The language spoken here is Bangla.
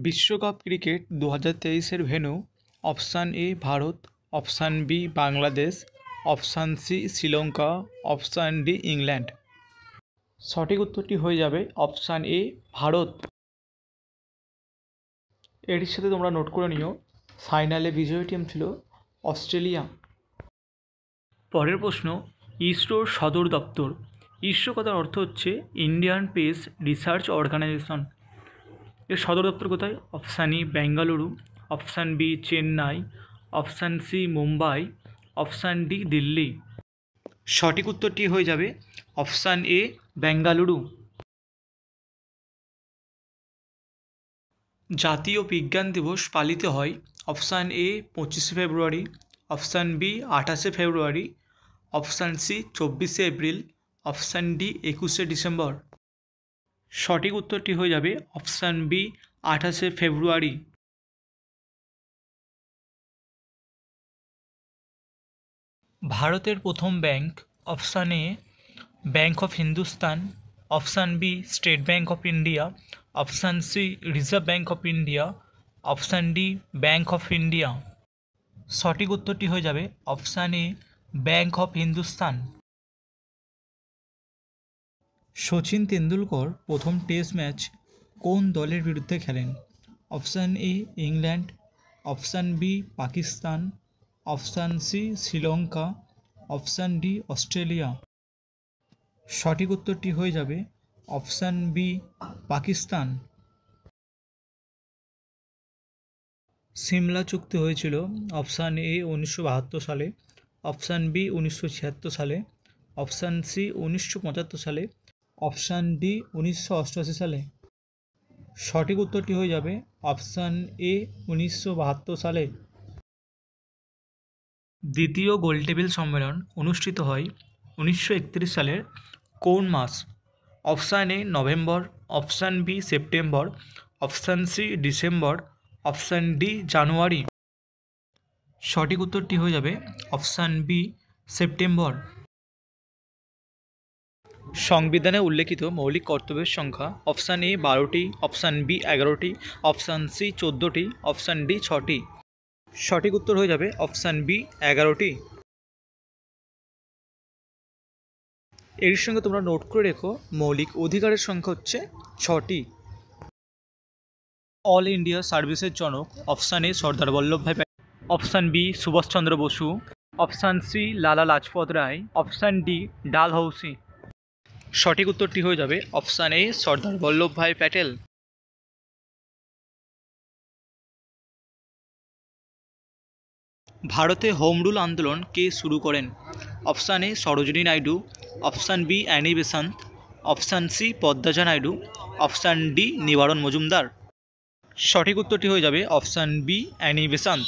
বিশ্বকাপ ক্রিকেট 2023-এর venue option A Bharat, option B Bangladesh, option C Sri Lanka, option D England. সঠিক উত্তরটি হয়ে যাবে অপশান এ ভারত। এটির সাথে তোমরা নোট করে নিও ফাইনালে বিজয়ী টিম ছিল অস্ট্রেলিয়া। পরের প্রশ্ন, ইসরোর সদর দপ্তর। ইসরো কথার অর্থ হচ্ছে ইন্ডিয়ান স্পেস রিসার্চ অর্গানাইজেশন। এর সদর দপ্তর কোথায়? Option A Bengaluru, option B Chennai, option C Mumbai, option D Delhi. সঠিক উত্তরটি হয়ে যাবে অপশান এ বেঙ্গালুরু। জাতীয় বিজ্ঞান দিবস পালিত হয় অপশান এ 25শে ফেব্রুয়ারি, অপশান বি 28শে ফেব্রুয়ারি, অপশান সি 24শে এপ্রিল, অপশান ডি 21শে ডিসেম্বর। সঠিক উত্তরটি হয়ে যাবে অপশান বি 28শে ফেব্রুয়ারি। ভারতের প্রথম bank option A Bank of Hindustan, option B State Bank of India, option C Reserve Bank of India, option D Bank of India. সঠিক উত্তরটি হয়ে যাবে option A Bank of Hindustan. Sachin Tendulkar প্রথম টেস্ট ম্যাচ কোন দলের বিরুদ্ধে খেলেন? Option A England, option B Pakistan, option C Sri Lanka, option D Australia. সঠিক উত্তরটি হয়ে যাবে অপশান বি পাকিস্তান। সিমলা চুক্তি হয়েছিল অপশান এ 1972 সালে, অপশান বি 1976 সালে, অপশান সি 1975 সালে, অপশান ডি 1988 সালে। সঠিক উত্তরটি হয়ে যাবে অপশান এ 1972 সালে। দ্বিতীয় গোলটেবিল সম্মেলন অনুষ্ঠিত হয় 1931 সালের কোন মাস? Option A November, option B September, option C December, option D January. সঠিক উত্তরটি হয়ে যাবে অপশান বি সেপ্টেম্বর। সংবিধানে উল্লেখিত মৌলিক কর্তব্যের সংখ্যা অপশান এ 12টি, অপশান বি 11টি, অপশান সি 14টি, অপশান ডি 6টি। সঠিক উত্তর হয়ে যাবে অপশান বি 11টি। এর সঙ্গে তোমরা নোট করে রেখো মৌলিক অধিকারের সংখ্যা হচ্ছে 6টি। অল ইন্ডিয়া সার্ভিসের জনক option A Sardar Vallabhbhai Patel, option B Subhas Chandra Basu, option C Lala Lajpat Rai, option D Dalhousie. সঠিক উত্তরটি হয়ে যাবে অপশান এ সর্দার বল্লভভাই প্যাটেল। ভারতে হোম রুল আন্দোলন কে শুরু করেন? Option A Sarojini Naidu, option B Annie Besant, option C Padmaja Naidu, option D Nibaran Majumdar. সঠিক উত্তরটি হয়ে যাবে অপশান বি অ্যানি বেসান্ত।